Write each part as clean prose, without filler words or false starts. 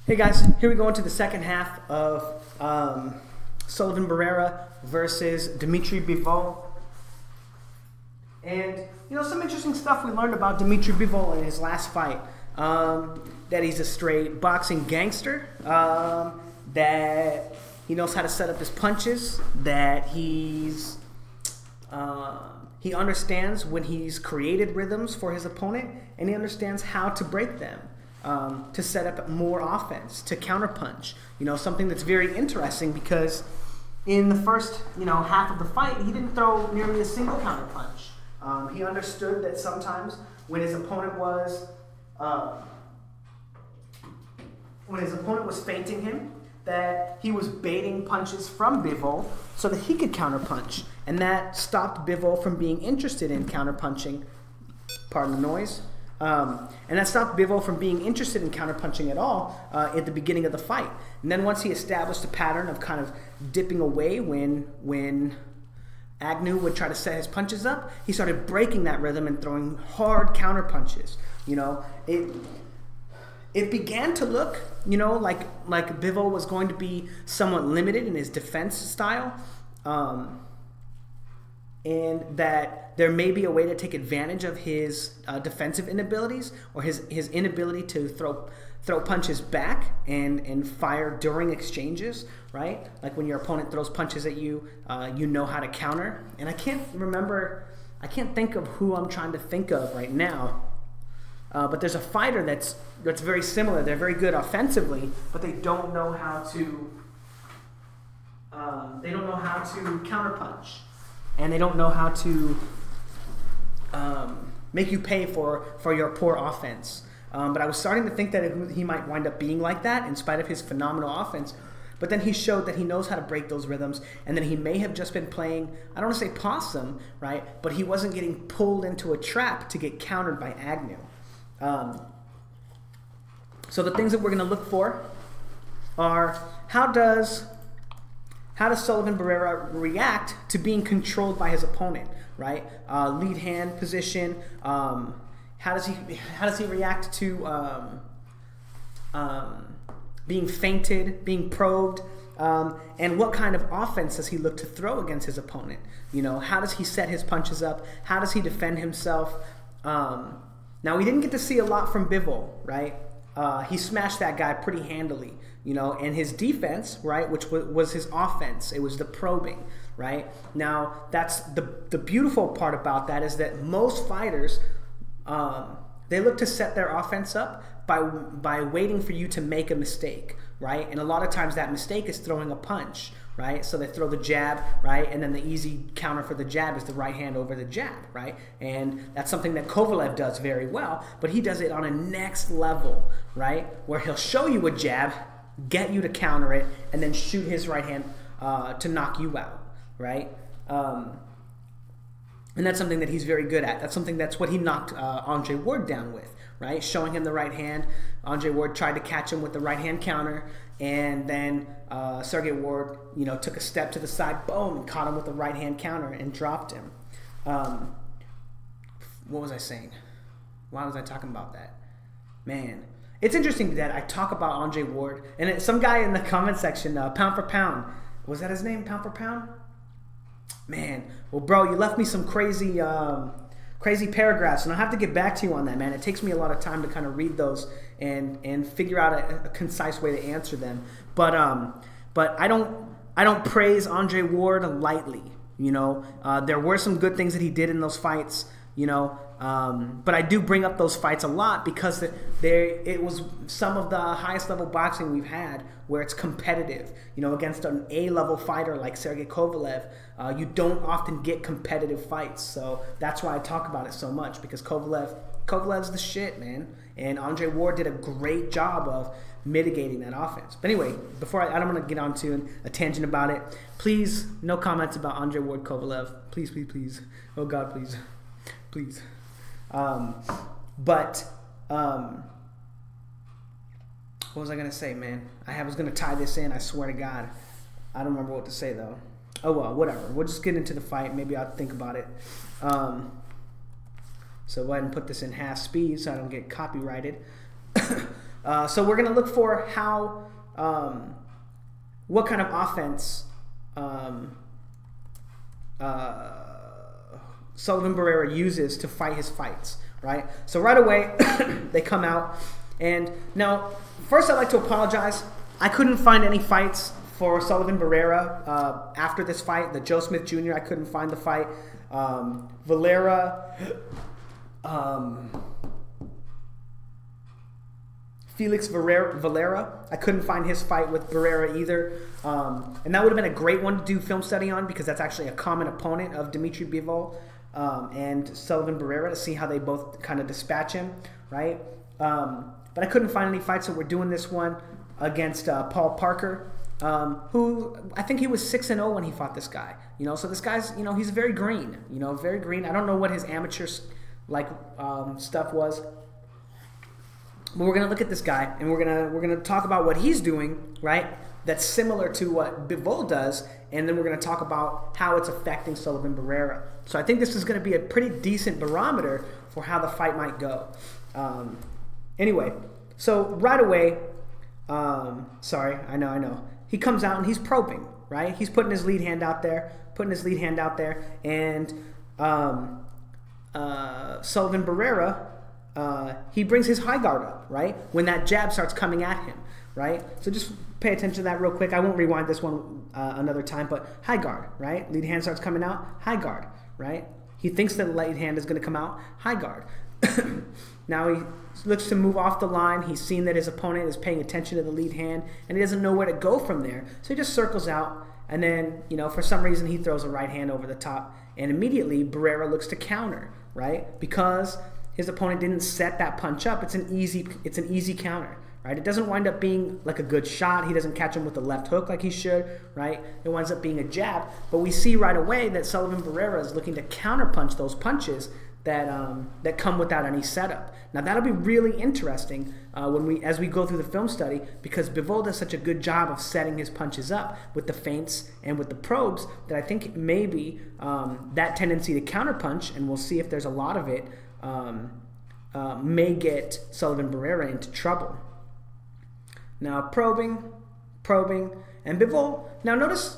Hey guys, here we go into the second half of Sullivan Barrera versus Dmitry Bivol. And, you know, some interesting stuff we learned about Dmitry Bivol in his last fight. That he's a straight boxing gangster, that he knows how to set up his punches, that he understands when he's created rhythms for his opponent, and he understands how to break them. To set up more offense, to counterpunch. You know, something that's very interesting because in the first, half of the fight, he didn't throw nearly a single counterpunch. He understood that sometimes when his opponent was feinting him, that he was baiting punches from Bivol so that he could counterpunch, and that stopped Bivol from being interested in counterpunching. Pardon the noise. And that stopped Bivol from being interested in counterpunching at all at the beginning of the fight. And then once he established a pattern of kind of dipping away when Agnew would try to set his punches up, he started breaking that rhythm and throwing hard counterpunches. You know, it began to look, like Bivol was going to be somewhat limited in his defense style. And that there may be a way to take advantage of his defensive inabilities or his inability to throw punches back and fire during exchanges, right? Like when your opponent throws punches at you, you know how to counter. And I can't think of who I'm trying to think of right now. But there's a fighter that's very similar. They're very good offensively, but they don't know how to counterpunch. And they don't know how to make you pay for your poor offense. But I was starting to think that he might wind up being like that in spite of his phenomenal offense. But then he showed that he knows how to break those rhythms, and then he may have just been playing, I don't want to say possum, right? But he wasn't getting pulled into a trap to get countered by Agnew. So the things that we're going to look for are how does Sullivan Barrera react to being controlled by his opponent, right? Lead hand position. How does he react to being feinted, being probed, and what kind of offense does he look to throw against his opponent? You know, how does he set his punches up? How does he defend himself? Now we didn't get to see a lot from Bivol, right? He smashed that guy pretty handily, and his defense, right, which was his offense. It was the probing, right? Now, that's the beautiful part about that is that most fighters, they look to set their offense up by waiting for you to make a mistake, right? And a lot of times that mistake is throwing a punch, right? So they throw the jab, right? And then the easy counter for the jab is the right hand over the jab, right? And that's something that Kovalev does very well, but he does it on a next level, right? Where he'll show you a jab, get you to counter it, and then shoot his right hand to knock you out, right? And that's something that he's very good at. That's what he knocked Andre Ward down with, right? Showing him the right hand. Andre Ward tried to catch him with the right hand counter, and then Sergey Ward, took a step to the side, boom, and caught him with the right hand counter and dropped him. What was I saying? Why was I talking about that? Man, it's interesting that I talk about Andre Ward, and some guy in the comment section, Pound for Pound, was that his name, Pound for Pound? Man, well, bro, you left me some crazy paragraphs, and I'll have to get back to you on that, man. It takes me a lot of time to kind of read those and figure out a concise way to answer them. But I don't praise Andre Ward lightly. There were some good things that he did in those fights. But I do bring up those fights a lot because it was some of the highest level boxing we've had where it's competitive. Against an A-level fighter like Sergey Kovalev, you don't often get competitive fights. So that's why I talk about it so much, because Kovalev's the shit, man. And Andre Ward did a great job of mitigating that offense. But anyway, before I don't want to get onto a tangent about it. Please, no comments about Andre Ward Kovalev. Please, please, please. Oh God, please. Please. What was I going to say, man? I was going to tie this in, I swear to God. I don't remember what to say, though. Oh, well, whatever. We'll just get into the fight. Maybe I'll think about it. So go ahead and put this in half speed so I don't get copyrighted. So we're going to look for how, what kind of offense Sullivan Barrera uses to fight his fights, right? So right away, they come out. And now, first I'd like to apologize. I couldn't find any fights for Sullivan Barrera after this fight. The Joe Smith Jr., I couldn't find the fight. Felix Valera, I couldn't find his fight with Barrera either. And that would have been a great one to do film study on, because that's actually a common opponent of Dmitry Bivol and Sullivan Barrera, to see how they both kind of dispatch him, right? But I couldn't find any fights, so we're doing this one against Paul Parker, who I think he was 6-0 when he fought this guy. You know, so this guy's, you know, he's very green. You know, very green. I don't know what his amateur stuff was. But we're gonna look at this guy, and we're gonna talk about what he's doing, right? That's similar to what Bivol does, and then we're gonna talk about how it's affecting Sullivan Barrera. So I think this is gonna be a pretty decent barometer for how the fight might go. Anyway, so right away, sorry, I know. He comes out and he's probing, right? He's putting his lead hand out there, and Sullivan Barrera, he brings his high guard up, right? When that jab starts coming at him, right? So just pay attention to that real quick. I won't rewind this one another time, but high guard, right? Lead hand starts coming out, high guard, right? He thinks that the lead hand is going to come out, high guard. Now he looks to move off the line. He's seen that his opponent is paying attention to the lead hand, and he doesn't know where to go from there. So he just circles out, and then, you know, for some reason he throws a right hand over the top, and immediately Barrera looks to counter, right? Because his opponent didn't set that punch up. It's an easy counter, right? It doesn't wind up being like a good shot. He doesn't catch him with the left hook like he should, right? It winds up being a jab. But we see right away that Sullivan Barrera is looking to counterpunch those punches that come without any setup. Now that'll be really interesting as we go through the film study, because Bivol does such a good job of setting his punches up with the feints and with the probes, that I think maybe that tendency to counterpunch, and we'll see if there's a lot of it, may get Sullivan Barrera into trouble. Now probing, and Bivol. Now notice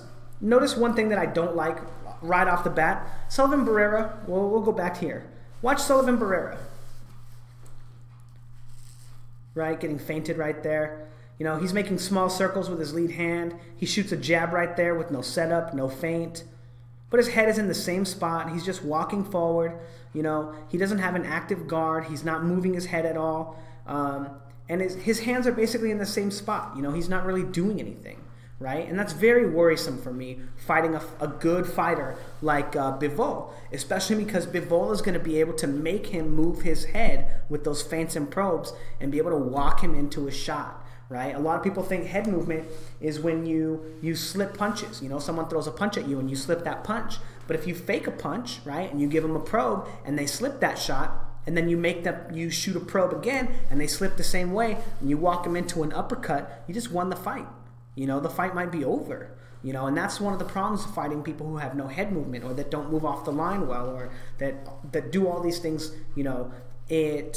one thing that I don't like right off the bat. Sullivan Barrera, we'll go back here. Watch Sullivan Barrera. Right, getting feinted right there. You know, he's making small circles with his lead hand. He shoots a jab right there with no setup, no feint. But his head is in the same spot. He's just walking forward. You know, he doesn't have an active guard. He's not moving his head at all. And his hands are basically in the same spot. You know, he's not really doing anything, right? And that's very worrisome for me, fighting a good fighter like Bivol, especially because Bivol is going to be able to make him move his head with those feints and probes and be able to walk him into a shot, right? A lot of people think head movement is when you slip punches. You know, someone throws a punch at you and you slip that punch. But if you fake a punch, right, and you give them a probe and they slip that shot, and then you shoot a probe again and they slip the same way, and you walk them into an uppercut, you just won the fight. You know, the fight might be over. You know, and that's one of the problems of fighting people who have no head movement, or that don't move off the line well, or that do all these things. You know, they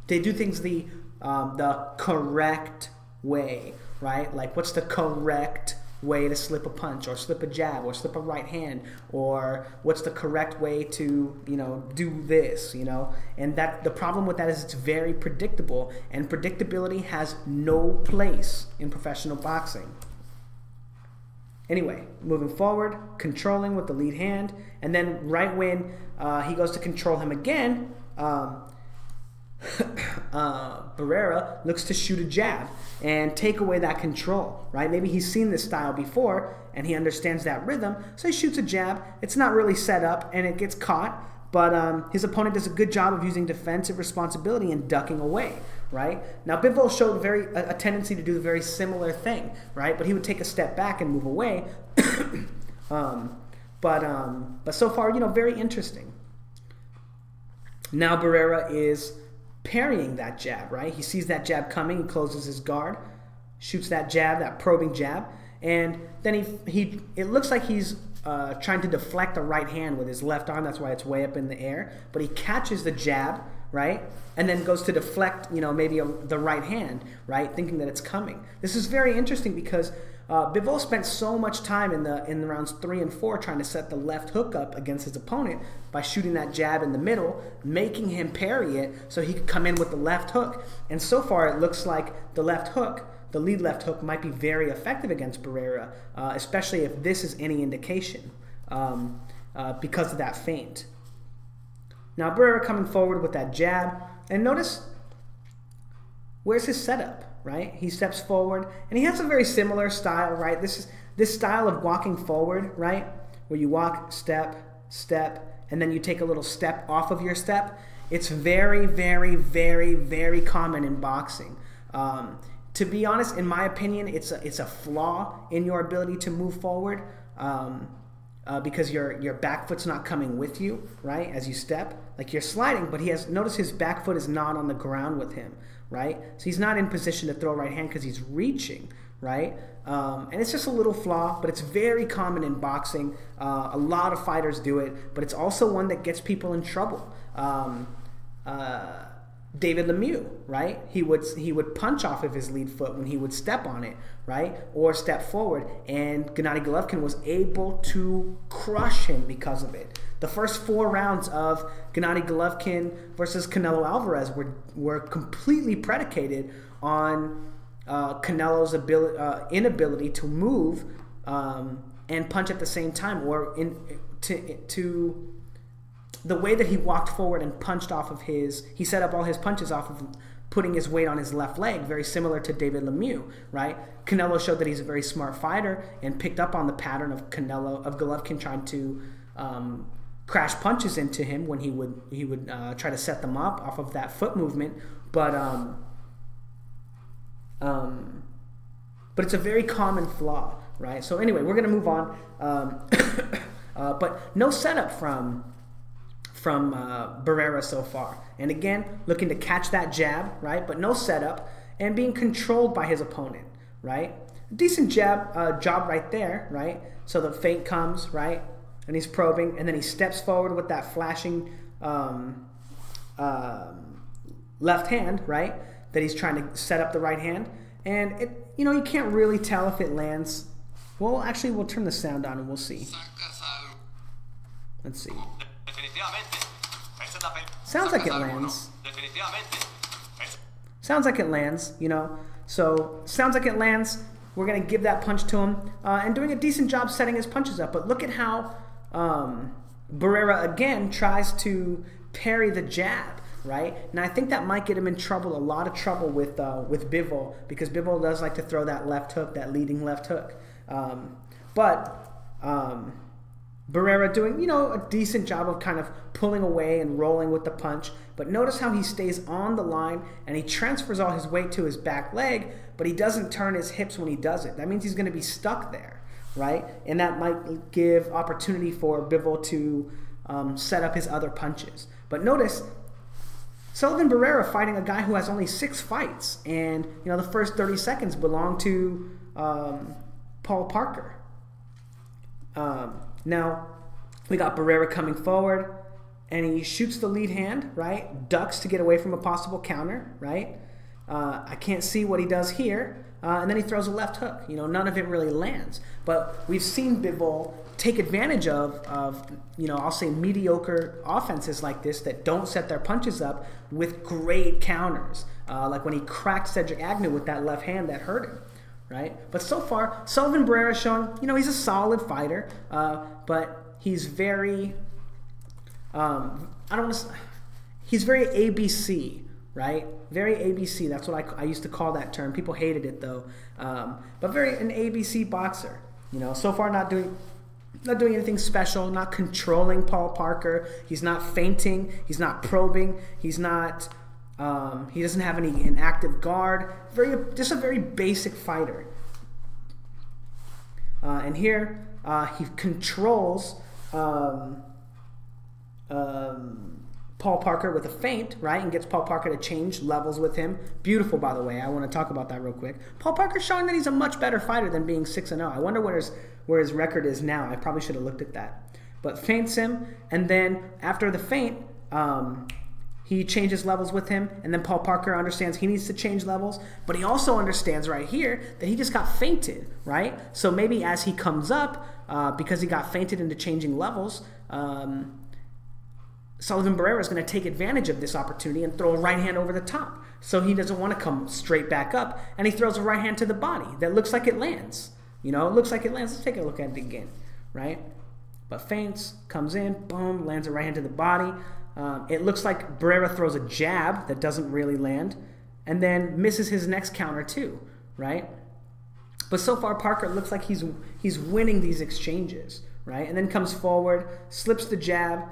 do things the correct way, right? Like, what's the correct way to slip a punch, or slip a jab, or slip a right hand, or what's the correct way to, you know, do this, you know? And that the problem with that is it's very predictable, and predictability has no place in professional boxing. Anyway, moving forward, controlling with the lead hand, and then right when he goes to control him again, Barrera looks to shoot a jab and take away that control, right? Maybe he's seen this style before and he understands that rhythm, so he shoots a jab. It's not really set up and it gets caught, but his opponent does a good job of using defensive responsibility and ducking away, right? Now Bivol showed a tendency to do a very similar thing, right? But he would take a step back and move away. But so far, you know, very interesting. Now Barrera is parrying that jab, right? He sees that jab coming, he closes his guard, shoots that jab, that probing jab, and then it looks like he's trying to deflect a right hand with his left arm. That's why it's way up in the air. But he catches the jab, right? And then goes to deflect, maybe the right hand, right? Thinking that it's coming. This is very interesting because Bivol spent so much time in the rounds 3 and 4 trying to set the left hook up against his opponent by shooting that jab in the middle, making him parry it so he could come in with the left hook. And so far it looks like the left hook, the lead left hook, might be very effective against Barrera, especially if this is any indication, because of that feint. Now Barrera coming forward with that jab, and notice where's his setup, right? He steps forward, and he has a very similar style, right? This style of walking forward, right? Where you walk, step, step, and then you take a little step off of your step. It's very, very, very, very common in boxing. To be honest, in my opinion, it's a flaw in your ability to move forward, because your back foot's not coming with you, right? As you step, like you're sliding, but notice his back foot is not on the ground with him, right? So he's not in position to throw a right hand because he's reaching, right? And it's just a little flaw, but it's very common in boxing. A lot of fighters do it, but it's also one that gets people in trouble. David Lemieux, right? He would punch off of his lead foot when he would step on it, right? Or step forward, and Gennady Golovkin was able to crush him because of it. The first 4 rounds of Gennady Golovkin versus Canelo Alvarez were completely predicated on Canelo's inability to move and punch at the same time, or to the way that he walked forward and punched off of he set up all his punches off of putting his weight on his left leg, very similar to David Lemieux, right? Canelo showed that he's a very smart fighter and picked up on the pattern of Golovkin trying to crash punches into him when he would try to set them up off of that foot movement, but it's a very common flaw, right? So anyway, we're gonna move on, but no setup from Barrera so far. And again, looking to catch that jab, right? But no setup, and being controlled by his opponent, right? Decent job right there, right? So the feint comes, right? And he's probing, and then he steps forward with that flashing left hand, right? That he's trying to set up the right hand. And you can't really tell if it lands. Well, actually, we'll turn the sound on and we'll see. Let's see. Sounds like it lands. Sounds like it lands, So, sounds like it lands. We're going to give that punch to him. And doing a decent job setting his punches up. But look at how Barrera, again, tries to parry the jab, right? And I think that might get him in trouble, a lot of trouble with Bivol, because Bivol does like to throw that left hook, that leading left hook. Barrera doing, a decent job of kind of pulling away and rolling with the punch. But notice how he stays on the line and he transfers all his weight to his back leg, but he doesn't turn his hips when he does it. That means he's going to be stuck there, right? And that might give opportunity for Bivol to set up his other punches. But notice, Sullivan Barrera fighting a guy who has only 6 fights, and the first 30 seconds belong to Paul Parker. Now, we got Barrera coming forward, and he shoots the lead hand, right? Ducks to get away from a possible counter, right? I can't see what he does here. And then he throws a left hook. None of it really lands. But we've seen Bivol take advantage of I'll say mediocre offenses like this that don't set their punches up with great counters. Like when he cracked Cedric Agnew with that left hand that hurt him. Right? But so far, Sullivan Barrera has shown, he's a solid fighter, but he's very, he's very ABC, right? Very ABC. That's what I used to call that term. People hated it though. But very an ABC boxer. So far not doing anything special, not controlling Paul Parker. He's not feinting. He's not probing. He's not. He doesn't have an active guard. Just a very basic fighter. And here he controls Paul Parker with a feint, right, and gets Paul Parker to change levels with him. Beautiful, by the way. I want to talk about that real quick. Paul Parker's showing that he's a much better fighter than being 6-0. I wonder where his record is now. I probably should have looked at that. But feints him, and then after the feint, He changes levels with him, and then Paul Parker understands he needs to change levels, but he also understands right here that he just got feinted, right? So maybe as he comes up, because he got feinted into changing levels, Sullivan Barrera is going to take advantage of this opportunity and throw a right hand over the top. So he doesn't want to come straight back up, and he throws a right hand to the body that looks like it lands. You know, it looks like it lands. Let's take a look at it again, right? But feints, comes in, boom, lands a right hand to the body. It looks like Barrera throws a jab that doesn't really land, and then misses his next counter too, right? But so far, Parker looks like he's winning these exchanges, right? And then comes forward, slips the jab.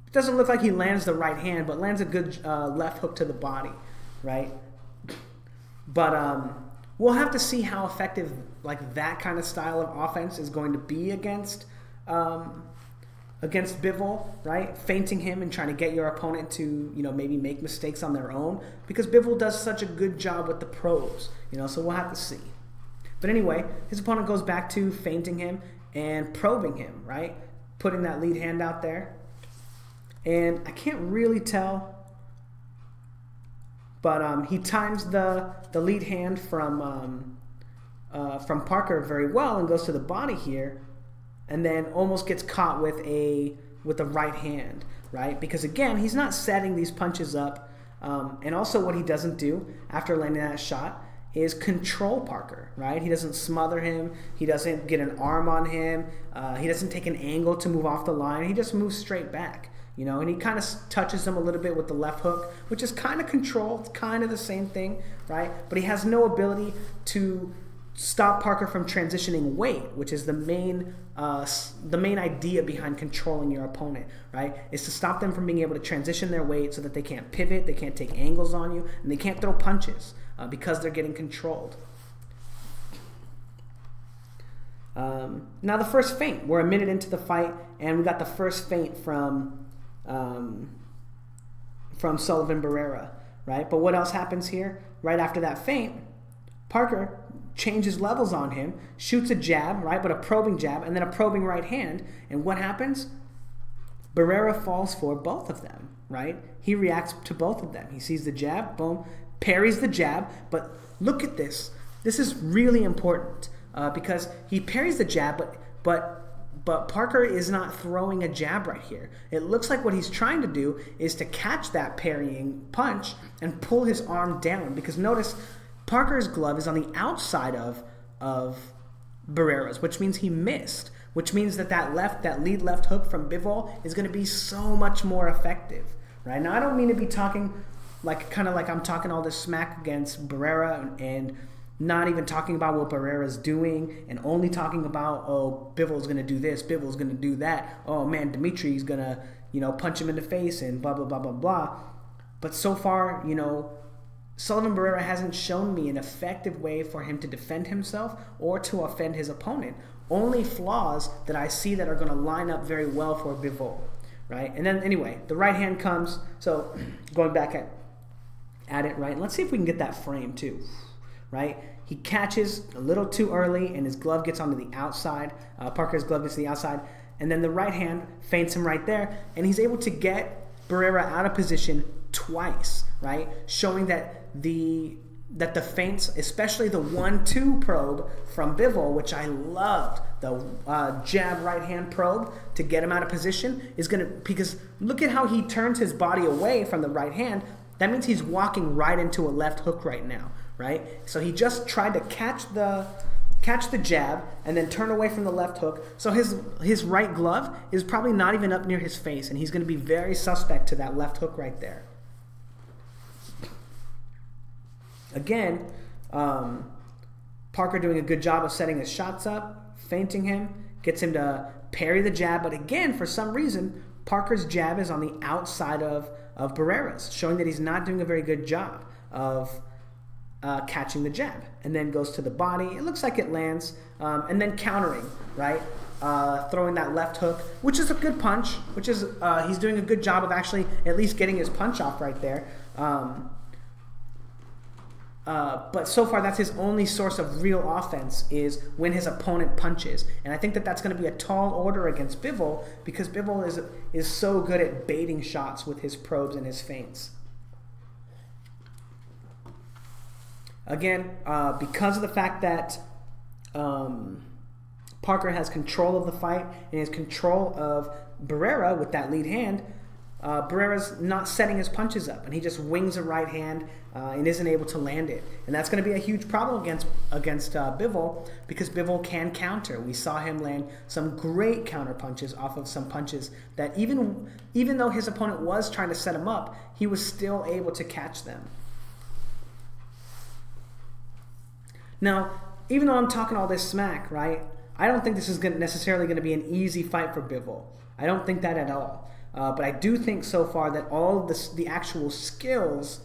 It doesn't look like he lands the right hand, but lands a good left hook to the body, right? But we'll have to see how effective like that kind of style of offense is going to be against Bivol, right? Feinting him and trying to get your opponent to, you know, maybe make mistakes on their own, because Bivol does such a good job with the probes, you know, so we'll have to see. But anyway, his opponent goes back to feinting him and probing him, right? Putting that lead hand out there. And I can't really tell, but he times the lead hand from Parker very well and goes to the body here, and then almost gets caught with a right hand, right? Because again, he's not setting these punches up, and also what he doesn't do after landing that shot is control Parker, right? He doesn't smother him, he doesn't get an arm on him, he doesn't take an angle to move off the line, he just moves straight back. You know, and he kind of touches him a little bit with the left hook, which is kind of control. It's kind of the same thing, right? But he has no ability to stop Parker from transitioning weight, which is the main idea behind controlling your opponent, right? Is to stop them from being able to transition their weight so that they can't pivot, they can't take angles on you, and they can't throw punches because they're getting controlled. Now the first feint. We're a minute into the fight, and we got the first feint from Sullivan Barrera, right? But what else happens here? Right after that feint, Parker changes levels on him, shoots a jab, right? But a probing jab, and then a probing right hand. And what happens? Barrera falls for both of them, right? He reacts to both of them. He sees the jab, boom, parries the jab. But look at this. This is really important because he parries the jab, but Parker is not throwing a jab right here. It looks like what he's trying to do is to catch that parrying punch and pull his arm down, because notice Parker's glove is on the outside of Barrera's, which means he missed, which means that lead left hook from Bivol is going to be so much more effective, right? Now, I don't mean to be talking kind of like I'm talking all this smack against Barrera and not even talking about what Barrera's doing and only talking about, oh, Bivol's going to do this, Bivol's going to do that, oh man, Dmitry's going to, you know, punch him in the face and blah, blah, blah, blah, blah. But so far, you know, Sullivan Barrera hasn't shown me an effective way for him to defend himself or to offend his opponent. Only flaws that I see that are going to line up very well for Bivol, right? And then anyway, the right hand comes. So going back at it, right? Let's see if we can get that frame too. Right? He catches a little too early and his glove gets onto the outside. Parker's glove gets to the outside. And then the right hand feints him right there. And he's able to get Barrera out of position twice, right? Showing that the feints, especially the 1-2 probe from Bivol, which I loved, the jab right hand probe to get him out of position, is going to, because look at how he turns his body away from the right hand. That means he's walking right into a left hook right now. Right? So he just tried to catch the jab and then turn away from the left hook. So his right glove is probably not even up near his face, and he's going to be very suspect to that left hook right there. Again, Parker doing a good job of setting his shots up, feinting him, gets him to parry the jab. But again, for some reason, Parker's jab is on the outside of Barrera's, showing that he's not doing a very good job of catching the jab, and then goes to the body. It looks like it lands, and then countering, right? Throwing that left hook, which is a good punch, which is he's doing a good job of actually at least getting his punch off right there. But so far, that's his only source of real offense, is when his opponent punches. And I think that that's going to be a tall order against Bivol, because Bivol is so good at baiting shots with his probes and his feints. Again, because of the fact that Parker has control of the fight and has control of Barrera with that lead hand, Barrera's not setting his punches up, and he just wings a right hand and isn't able to land it. And that's going to be a huge problem against Bivol, because Bivol can counter. We saw him land some great counter punches off of some punches that even though his opponent was trying to set him up, he was still able to catch them. Now, even though I'm talking all this smack, right, I don't think this is necessarily going to be an easy fight for Bivol. I don't think that at all. But I do think so far that all of the actual skills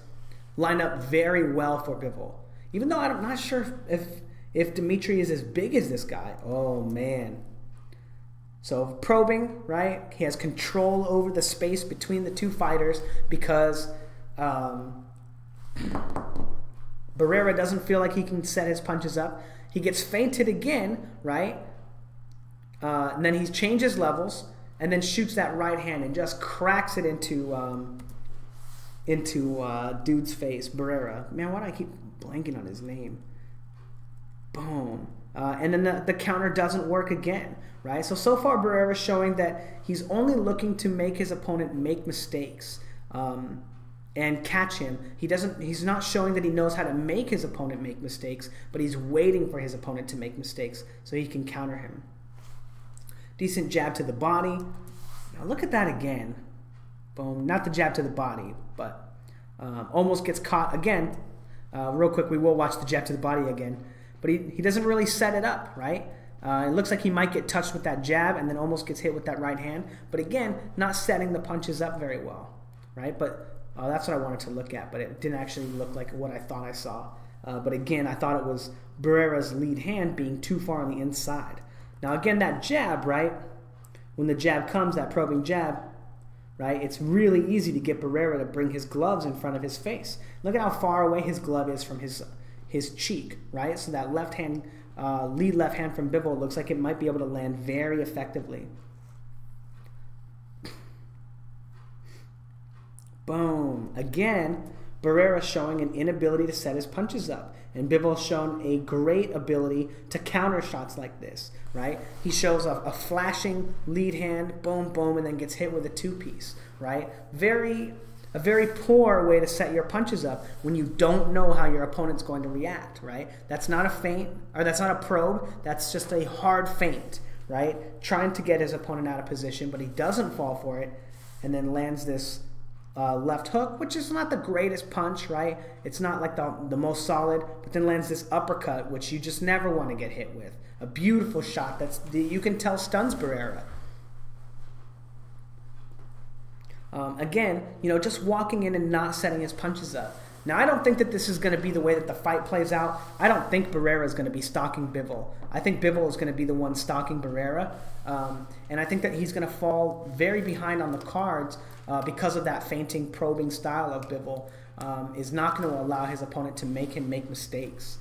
line up very well for Bivol. Even though I'm not sure if Dmitry is as big as this guy. Oh, man. So probing, right? He has control over the space between the two fighters, because Barrera doesn't feel like he can set his punches up. He gets feinted again, right? And then he changes levels, and then shoots that right hand and just cracks it into dude's face, Barrera. Man, why do I keep blanking on his name? Boom. And then the counter doesn't work again, right? So far Barrera's showing that he's only looking to make his opponent make mistakes and catch him. He's not showing that he knows how to make his opponent make mistakes, but he's waiting for his opponent to make mistakes so he can counter him. Decent jab to the body. Now look at that again. Boom. Not the jab to the body, but almost gets caught again. Real quick, we will watch the jab to the body again. But he doesn't really set it up, right? It looks like he might get touched with that jab and then almost gets hit with that right hand. But again, not setting the punches up very well, right? But that's what I wanted to look at, but it didn't actually look like what I thought I saw. But again, I thought it was Barrera's lead hand being too far on the inside. Now again, that jab, right? When the jab comes, that probing jab, right? It's really easy to get Barrera to bring his gloves in front of his face. Look at how far away his glove is from his cheek, right? So that left hand, lead left hand from Bivol looks like it might be able to land very effectively. Boom. Again, Barrera showing an inability to set his punches up. And Bivol's shown a great ability to counter shots like this, right? He shows a flashing lead hand, boom, boom, and then gets hit with a two-piece, right? A very poor way to set your punches up when you don't know how your opponent's going to react, right? That's not a feint, or that's not a probe, that's just a hard feint, right? Trying to get his opponent out of position, but he doesn't fall for it, and then lands this left hook, which is not the greatest punch, right? It's not like the most solid, but then lands this uppercut, which you just never want to get hit with. A beautiful shot you can tell stuns Barrera. Again, just walking in and not setting his punches up. Now, I don't think that this is going to be the way that the fight plays out. I don't think Barrera is going to be stalking Bivol. I think Bivol is going to be the one stalking Barrera. And I think that he's going to fall very behind on the cards because of that feinting, probing style of Bivol. Is not going to allow his opponent to make him make mistakes.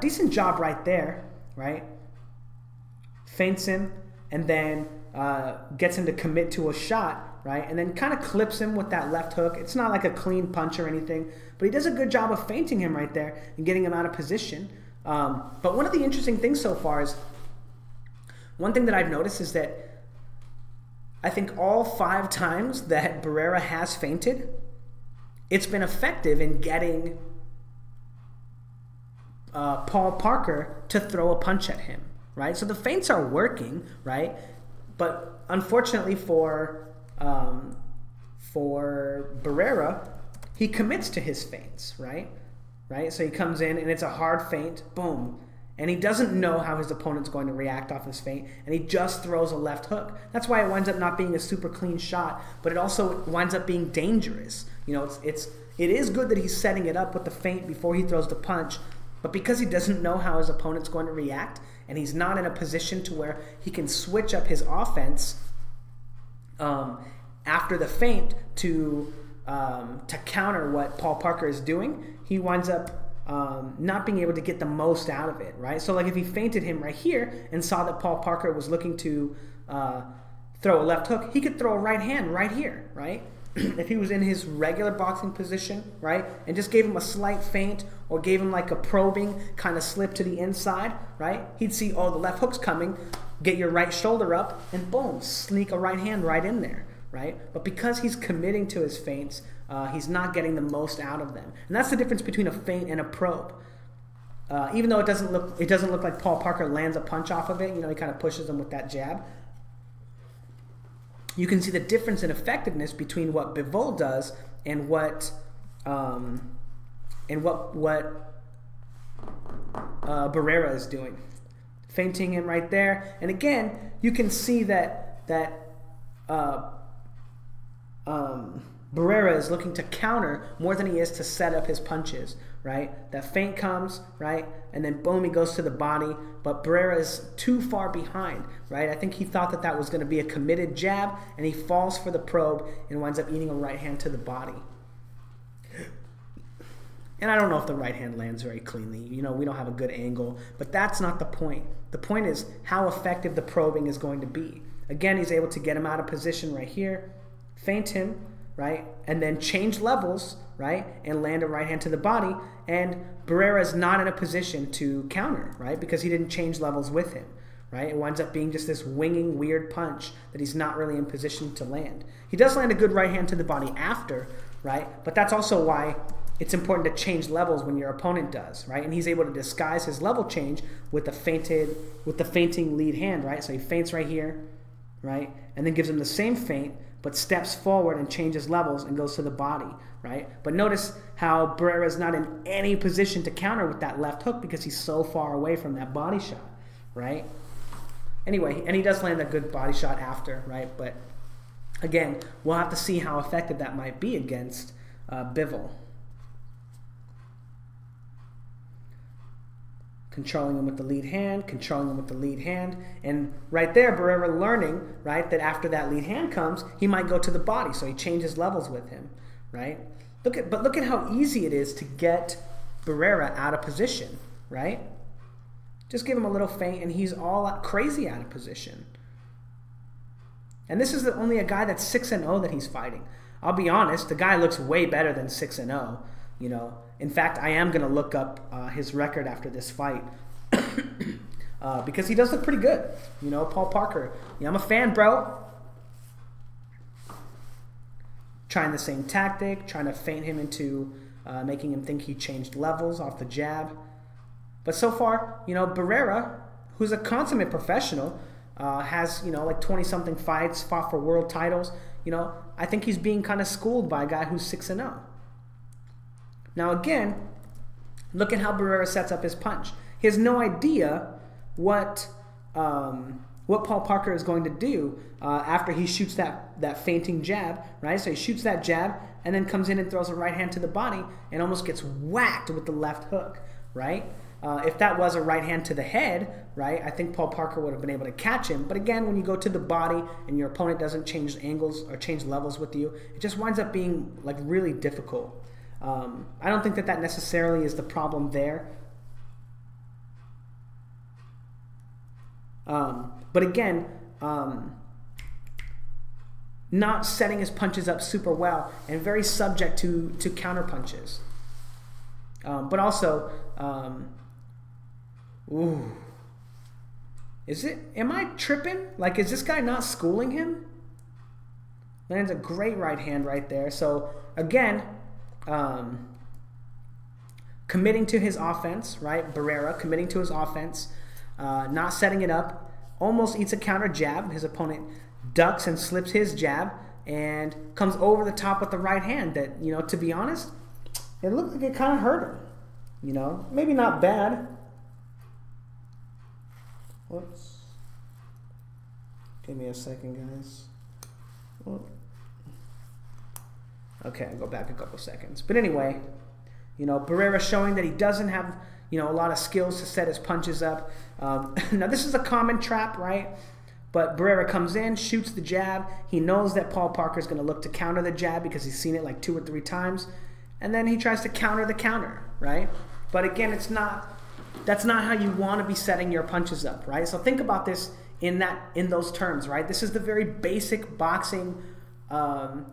Decent job right there, right? Feints him and then gets him to commit to a shot, right? And then kind of clips him with that left hook. It's not like a clean punch or anything, but he does a good job of feinting him right there and getting him out of position. But one of the interesting things so far is, one thing that I've noticed is that I think all 5 times that Barrera has feinted, it's been effective in getting Paul Parker to throw a punch at him, right? So the feints are working, right? But unfortunately for Barrera, he commits to his feints, right? So he comes in and it's a hard feint, boom. And he doesn't know how his opponent's going to react off his feint, and he just throws a left hook. That's why it winds up not being a super clean shot, but it also winds up being dangerous. It is good that he's setting it up with the feint before he throws the punch, but because he doesn't know how his opponent's going to react, and he's not in a position to where he can switch up his offense after the feint to counter what Paul Parker is doing, he winds up not being able to get the most out of it, right? So like if he feinted him right here and saw that Paul Parker was looking to throw a left hook, he could throw a right hand right here, right? If he was in his regular boxing position, right, and just gave him a slight feint or gave him like a probing kind of slip to the inside, right, he'd see, oh, the left hook's coming, get your right shoulder up, and boom, sneak a right hand right in there, right? But because he's committing to his feints, he's not getting the most out of them. And that's the difference between a feint and a probe. Even though it doesn't look like Paul Parker lands a punch off of it, you know, he kind of pushes him with that jab. You can see the difference in effectiveness between what Bivol does and what Barrera is doing. Feinting him right there, and again, you can see that Barrera is looking to counter more than he is to set up his punches, right? That feint comes, right? And then boom, he goes to the body, but Barrera is too far behind, right? I think he thought that that was going to be a committed jab, and he falls for the probe and winds up eating a right hand to the body. And I don't know if the right hand lands very cleanly. You know, we don't have a good angle, but that's not the point. The point is how effective the probing is going to be. Again, he's able to get him out of position right here, feint him, right, and then change levels, right, and land a right hand to the body, and Barrera is not in a position to counter, right, because he didn't change levels with him, right? It winds up being just this winging weird punch that he's not really in position to land. He does land a good right hand to the body after, right, but that's also why it's important to change levels when your opponent does, right? And he's able to disguise his level change with the feinting lead hand, right? So he feints right here, right, and then gives him the same feint, but steps forward and changes levels and goes to the body, right? But notice how Barrera is not in any position to counter with that left hook because he's so far away from that body shot, right? Anyway, and he does land a good body shot after, right? But again, we'll have to see how effective that might be against Bivol. Controlling him with the lead hand, controlling him with the lead hand. And right there, Barrera learning, right, that after that lead hand comes, he might go to the body. So he changes levels with him, right? But look at how easy it is to get Barrera out of position, right? Just give him a little feint and he's all crazy out of position. And this is only a guy that's 6-0 that he's fighting. I'll be honest, the guy looks way better than 6-0. You know, in fact, I am going to look up his record after this fight because he does look pretty good. You know, Paul Parker. Yeah, I'm a fan, bro. Trying the same tactic, trying to feint him into making him think he changed levels off the jab. But so far, you know, Barrera, who's a consummate professional, has, you know, like 20-something fights, fought for world titles. You know, I think he's being kind of schooled by a guy who's 6-0. Now again, look at how Barrera sets up his punch. He has no idea what Paul Parker is going to do after he shoots that feinting jab, right? So he shoots that jab and then comes in and throws a right hand to the body and almost gets whacked with the left hook, right? If that was a right hand to the head, right, I think Paul Parker would have been able to catch him. But again, when you go to the body and your opponent doesn't change angles or change levels with you, it just winds up being like really difficult. I don't think that necessarily is the problem there. But again, not setting his punches up super well and very subject to counter punches. But also, am I tripping? Like, is this guy not schooling him? Lands a great right hand right there. So again, committing to his offense, right? Barrera committing to his offense, not setting it up, almost eats a counter jab. His opponent ducks and slips his jab and comes over the top with the right hand that, you know, to be honest, it looked like it kind of hurt him. You know, maybe not bad. Whoops. Give me a second, guys. Whoop. Okay, I'll go back a couple seconds. But anyway, you know, Barrera showing that he doesn't have, you know, a lot of skills to set his punches up. Now, this is a common trap, right? But Barrera comes in, shoots the jab. He knows that Paul Parker is going to look to counter the jab because he's seen it like 2 or 3 times. And then he tries to counter the counter, right? But again, that's not how you want to be setting your punches up, right? So think about this in those terms, right? This is the very basic boxing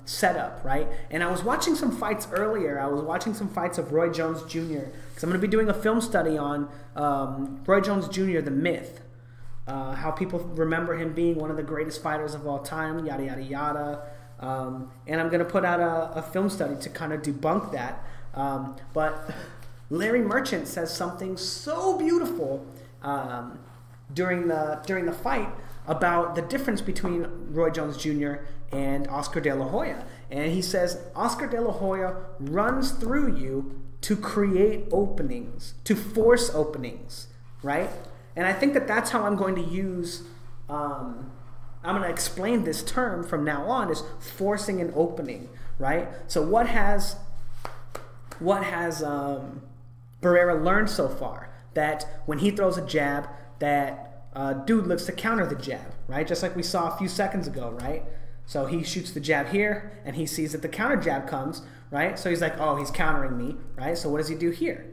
setup, right? And I was watching some fights earlier. I was watching some fights of Roy Jones Jr. because I'm going to be doing a film study on Roy Jones Jr., the myth. How people remember him being one of the greatest fighters of all time, yada, yada, yada. And I'm going to put out a film study to kind of debunk that. But Larry Merchant says something so beautiful during the fight about the difference between Roy Jones Jr. and Oscar De La Hoya. And he says, Oscar De La Hoya runs through you to create openings, to force openings, right? And I think that that's how I'm going to use, I'm going to explain this term from now on, is forcing an opening, right? So what has Barrera learned so far? That when he throws a jab, that dude looks to counter the jab, right? Just like we saw a few seconds ago, right? So he shoots the jab here, and he sees that the counter jab comes, right? So he's like, oh, he's countering me, right? So what does he do here?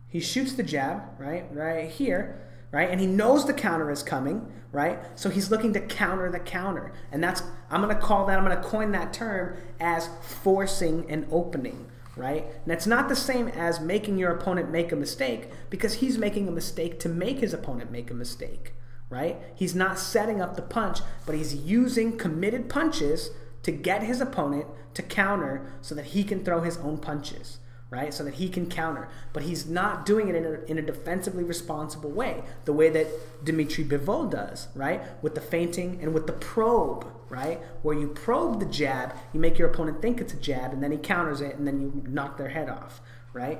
He shoots the jab, right here, right? And he knows the counter is coming, right? So he's looking to counter the counter. And that's, I'm going to coin that term as forcing an opening, right? And it's not the same as making your opponent make a mistake, because he's making a mistake to make his opponent make a mistake, right? He's not setting up the punch, but he's using committed punches to get his opponent to counter so that he can throw his own punches, right? So that he can counter. But he's not doing it in a defensively responsible way, the way that Dmitry Bivol does, right? With the feinting and with the probe, right? Where you probe the jab, you make your opponent think it's a jab, and then he counters it, and then you knock their head off, right?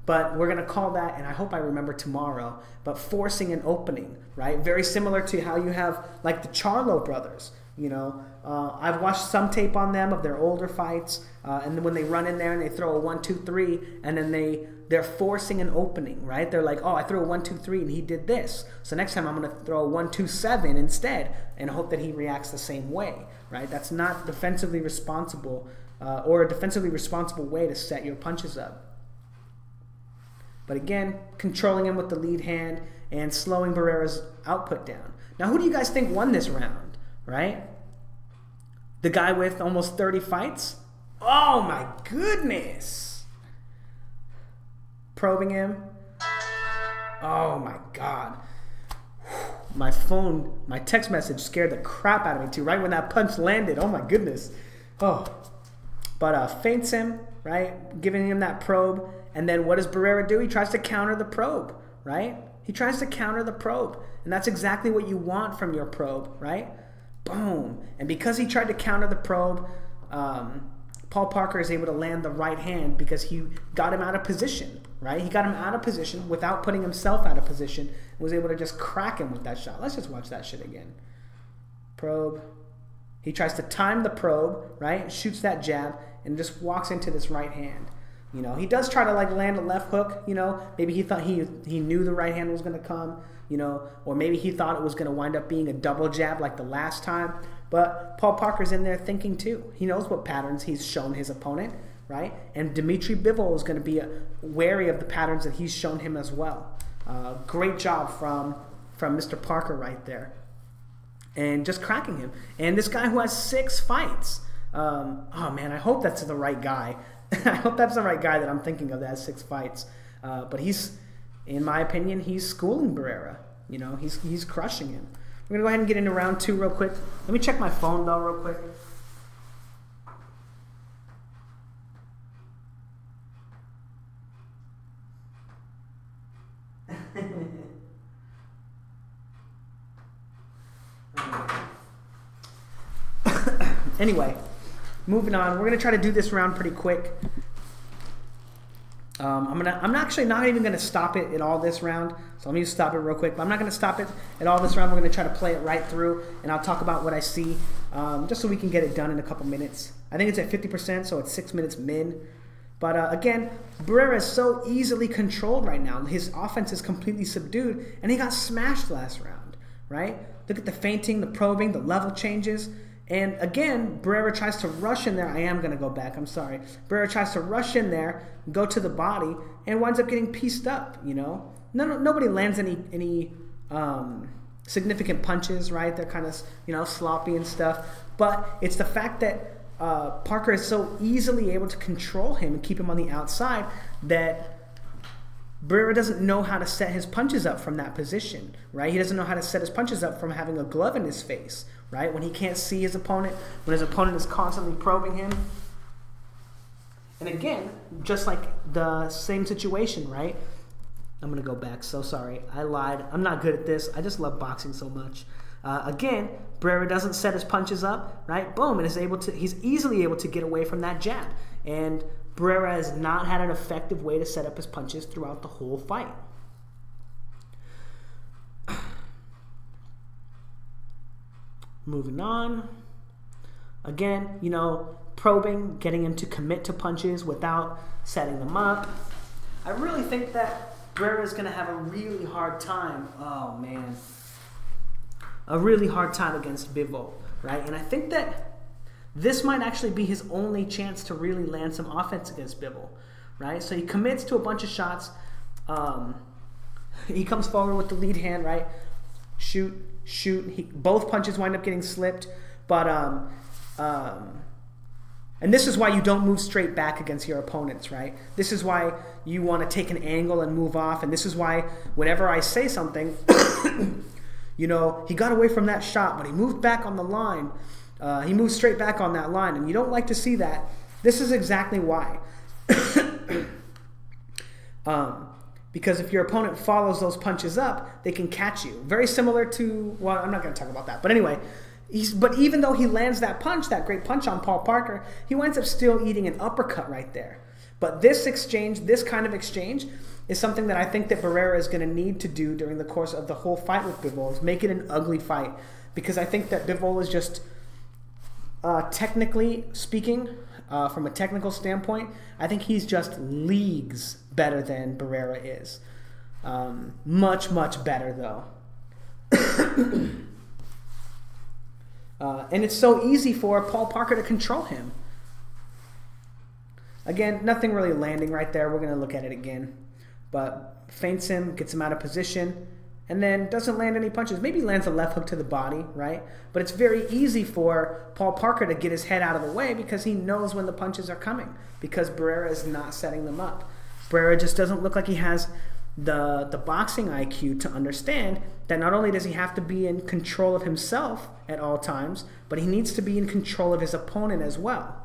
But we're going to call that, and I hope I remember tomorrow, but forcing an opening, right? Very similar to how you have, like, the Charlo brothers, you know. I've watched some tape on them of their older fights, and then when they run in there and they throw a 1-2-3, and then they're forcing an opening, right? They're like, oh, I threw a 1-2-3 and he did this, so next time I'm going to throw a 1-2-7 instead and hope that he reacts the same way, right? That's not defensively responsible, or a defensively responsible way to set your punches up. But again, controlling him with the lead hand and slowing Barrera's output down. Now, who do you guys think won this round, right? The guy with almost 30 fights? Oh my goodness! Probing him. Oh my God. My phone, my text message scared the crap out of me too, right when that punch landed. Oh my goodness. Oh. But feints him, right? Giving him that probe. And then what does Barrera do? He tries to counter the probe, right? He tries to counter the probe. And that's exactly what you want from your probe, right? Boom. And because he tried to counter the probe, Paul Parker is able to land the right hand because he got him out of position, right? He got him out of position without putting himself out of position and was able to just crack him with that shot. Let's just watch that shit again. Probe. He tries to time the probe, right? Shoots that jab and just walks into this right hand. You know, he does try to like land a left hook, you know, maybe he thought he knew the right hand was going to come, you know, or maybe he thought it was going to wind up being a double jab like the last time. But Paul Parker's in there thinking too. He knows what patterns he's shown his opponent, right? And Dmitry Bivol is going to be wary of the patterns that he's shown him as well. Great job from Mr. Parker right there. And just cracking him. And this guy who has 6 fights. Oh man, I hope that's the right guy. I hope that's the right guy that I'm thinking of that has 6 fights. But he's, in my opinion, he's schooling Barrera. You know, he's crushing him. We're going to go ahead and get into round 2 real quick. Let me check my phone, though, real quick. Anyway, moving on. We're going to try to do this round pretty quick. I'm actually not even going to stop it at all this round, so let me just stop it real quick. But I'm not going to stop it at all this round. We're going to try to play it right through, and I'll talk about what I see, just so we can get it done in a couple minutes. I think it's at 50%, so it's 6 minutes min. But again, Barrera is so easily controlled right now. His offense is completely subdued, and he got smashed last round, right? Look at the feinting, the probing, the level changes. And again, Barrera tries to rush in there. I am going to go back. I'm sorry. Barrera tries to rush in there, go to the body, and winds up getting pieced up, you know. Nobody lands any significant punches, right? They're kind of, you know, sloppy and stuff. But it's the fact that Parker is so easily able to control him and keep him on the outside that Barrera doesn't know how to set his punches up from that position, right? He doesn't know how to set his punches up from having a glove in his face, right? When he can't see his opponent, when his opponent is constantly probing him. And again, just like the same situation, right? I'm going to go back. So sorry. I lied. I'm not good at this. I just love boxing so much. Again, Barrera doesn't set his punches up, right? Boom, and he's easily able to get away from that jab. And Barrera has not had an effective way to set up his punches throughout the whole fight. Moving on. Again, you know, probing, getting him to commit to punches without setting them up. I really think that Barrera is going to have a really hard time. Oh, man. A really hard time against Bivol, right? And I think that this might actually be his only chance to really land some offense against Bivol, right? So he commits to a bunch of shots. He comes forward with the lead hand, right? Shoot. Both punches wind up getting slipped. But, and this is why you don't move straight back against your opponents, right? This is why you want to take an angle and move off. And this is why whenever I say something, you know, he got away from that shot, but he moved back on the line. He moved straight back on that line, and you don't like to see that. This is exactly why. Because if your opponent follows those punches up, they can catch you. Very similar to, well, I'm not going to talk about that. But anyway, but even though he lands that punch, that great punch on Paul Parker, he winds up still eating an uppercut right there. But this exchange, this kind of exchange, is something that I think that Barrera is going to need to do during the course of the whole fight with Bivol, is make it an ugly fight. Because I think that Bivol is just, technically speaking, from a technical standpoint, I think he's just leagues better than Barrera is. Much, much better, though. And it's so easy for Paul Parker to control him. Again, nothing really landing right there. We're going to look at it again. But feints him, gets him out of position, and then doesn't land any punches. Maybe lands a left hook to the body, right? But it's very easy for Paul Parker to get his head out of the way because he knows when the punches are coming, because Barrera is not setting them up. Barrera just doesn't look like he has the boxing IQ to understand that not only does he have to be in control of himself at all times, but he needs to be in control of his opponent as well.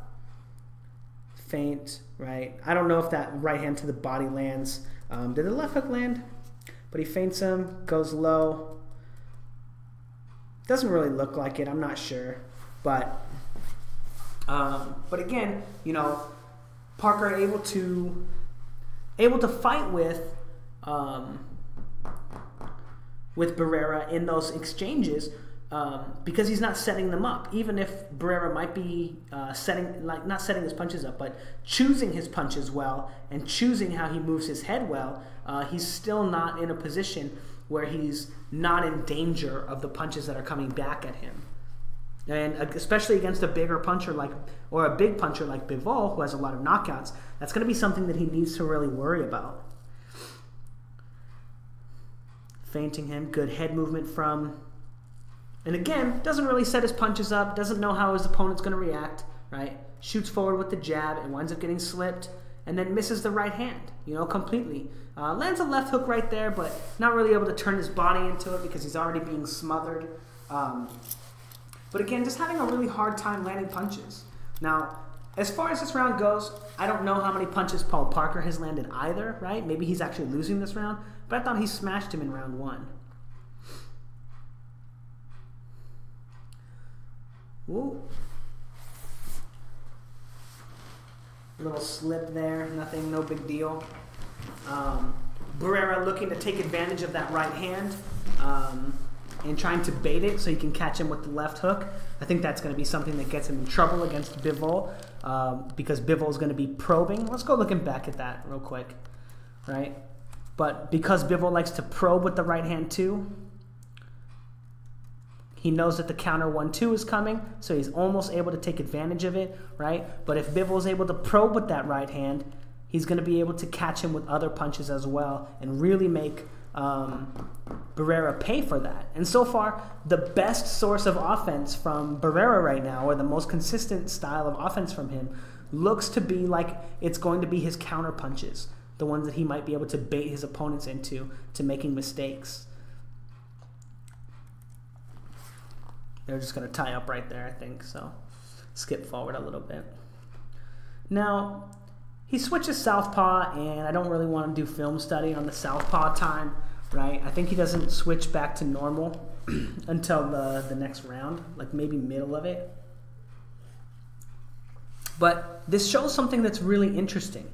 Feint, right? I don't know if that right hand to the body lands. Did the left hook land? But he feints him, goes low. Doesn't really look like it. I'm not sure. But again, you know, Parker able to fight with Barrera in those exchanges because he's not setting them up. Even if Barrera might be not setting his punches up, but choosing his punches well and choosing how he moves his head well, he's still not in a position where he's not in danger of the punches that are coming back at him. And especially against a bigger puncher or a big puncher like Bivol, who has a lot of knockouts, that's going to be something that he needs to really worry about. Feinting him, good head movement from, and again, doesn't really set his punches up, doesn't know how his opponent's going to react, right? Shoots forward with the jab and winds up getting slipped, and then misses the right hand, you know, completely. Lands a left hook right there, but not really able to turn his body into it because he's already being smothered. But again, just having a really hard time landing punches. Now, as far as this round goes, I don't know how many punches Paul Parker has landed either, right? Maybe he's actually losing this round, but I thought he smashed him in round one. Ooh. Little slip there, nothing, no big deal. Barrera looking to take advantage of that right hand and trying to bait it so he can catch him with the left hook. I think that's going to be something that gets him in trouble against Bivol because Bivol is going to be probing. Let's go looking back at that real quick, right? But because Bivol likes to probe with the right hand too, He knows that the counter 1-2 is coming, so he's almost able to take advantage of it, right? But if Bivol is able to probe with that right hand, he's going to be able to catch him with other punches as well and really make Barrera pay for that. And so far, the best source of offense from Barrera right now, or the most consistent style of offense from him, looks to be like it's going to be his counter punches, the ones that he might be able to bait his opponents into to making mistakes. They're just going to tie up right there, I think, so skip forward a little bit. Now, he switches southpaw, and I don't really want to do film study on the southpaw time, right? I think he doesn't switch back to normal until the next round, like maybe middle of it. But this shows something that's really interesting.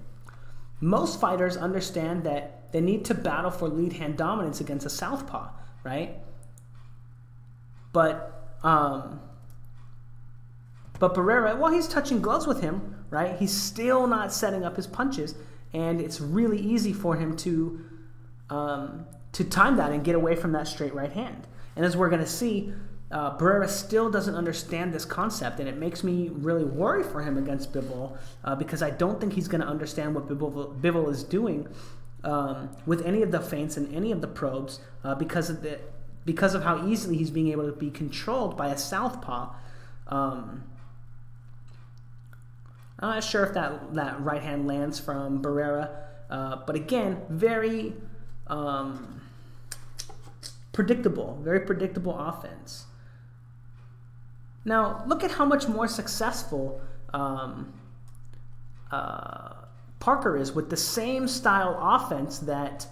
Most fighters understand that they need to battle for lead hand dominance against a southpaw, right? But Barrera, while he's touching gloves with him, right, he's still not setting up his punches, and it's really easy for him to time that and get away from that straight right hand. And as we're going to see, Barrera still doesn't understand this concept, and it makes me really worry for him against Bivol, because I don't think he's going to understand what Bivol is doing with any of the feints and any of the probes, because of how easily he's being able to be controlled by a southpaw. I'm not sure if that right hand lands from Barrera, but again, very predictable offense. Now, look at how much more successful Parker is with the same style offense that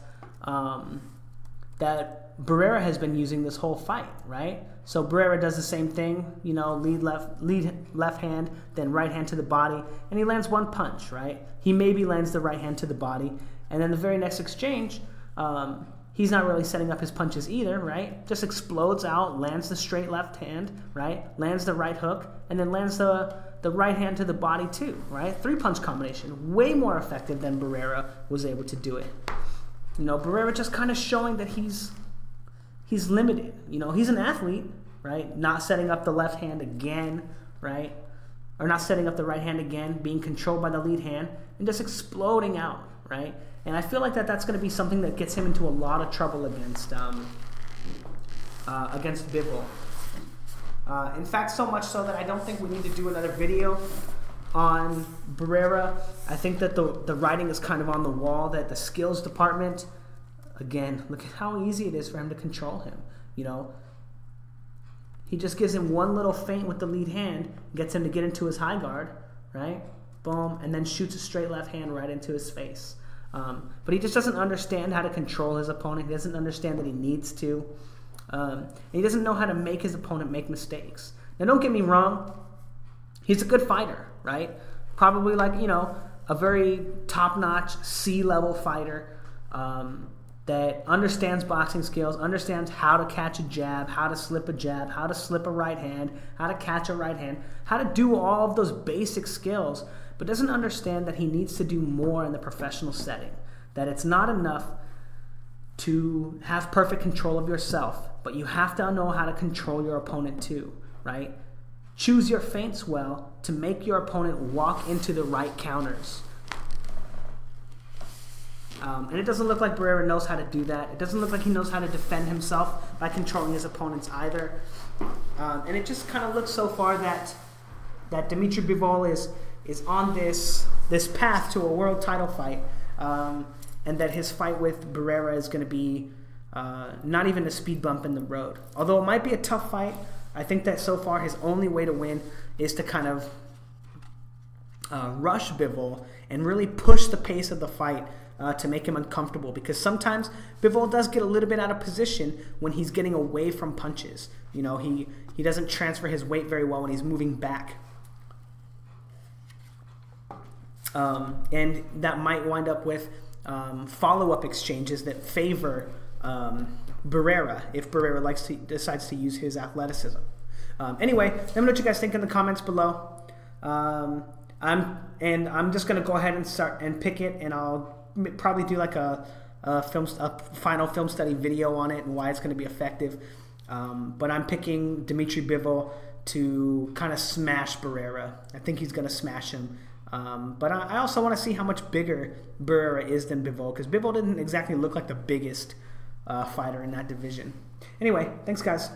Barrera has been using this whole fight, right? So Barrera does the same thing, you know, lead left hand, then right hand to the body, and he lands one punch, right? He maybe lands the right hand to the body, and then the very next exchange, he's not really setting up his punches either, right? Just explodes out, lands the straight left hand, right? Lands the right hook, and then lands the right hand to the body too, right? 3-punch combination, way more effective than Barrera was able to do it. You know, Barrera just kind of showing that he's limited. You know, he's an athlete, right? Not setting up the left hand again, right? Or not setting up the right hand again, being controlled by the lead hand, and just exploding out, right? And I feel like that's going to be something that gets him into a lot of trouble against Bivol. In fact, so much so that I don't think we need to do another video on Barrera. I think that the writing is kind of on the wall, that the skills department, again, look at how easy it is for him to control him. You know, he just gives him one little feint with the lead hand, gets him to get into his high guard, right? Boom, and then shoots a straight left hand right into his face. But he just doesn't understand how to control his opponent. He doesn't understand that he needs to. And he doesn't know how to make his opponent make mistakes. Now, don't get me wrong. He's a good fighter, right? Probably like, you know, a very top-notch C-level fighter that understands boxing skills, understands how to catch a jab, how to slip a jab, how to slip a right hand, how to catch a right hand, how to do all of those basic skills, but doesn't understand that he needs to do more in the professional setting, that it's not enough to have perfect control of yourself, but you have to know how to control your opponent too, right? Choose your feints well to make your opponent walk into the right counters. And it doesn't look like Barrera knows how to do that. It doesn't look like he knows how to defend himself by controlling his opponents either. And it just kind of looks so far that Dmitry Bivol is on this path to a world title fight, and that his fight with Barrera is going to be not even a speed bump in the road. Although it might be a tough fight, I think that so far his only way to win is to kind of rush Bivol and really push the pace of the fight to make him uncomfortable, because sometimes Bivol does get a little bit out of position when he's getting away from punches. You know, he doesn't transfer his weight very well when he's moving back. And that might wind up with follow-up exchanges that favor Barrera if Barrera decides to use his athleticism. Anyway, let me know what you guys think in the comments below. I'm just gonna go ahead and start and pick it, and I'll probably do like a final film study video on it and why it's going to be effective. But I'm picking Dmitry Bivol to kind of smash Barrera. I think he's going to smash him. But I also want to see how much bigger Barrera is than Bivol, because Bivol didn't exactly look like the biggest fighter in that division. Anyway, thanks guys.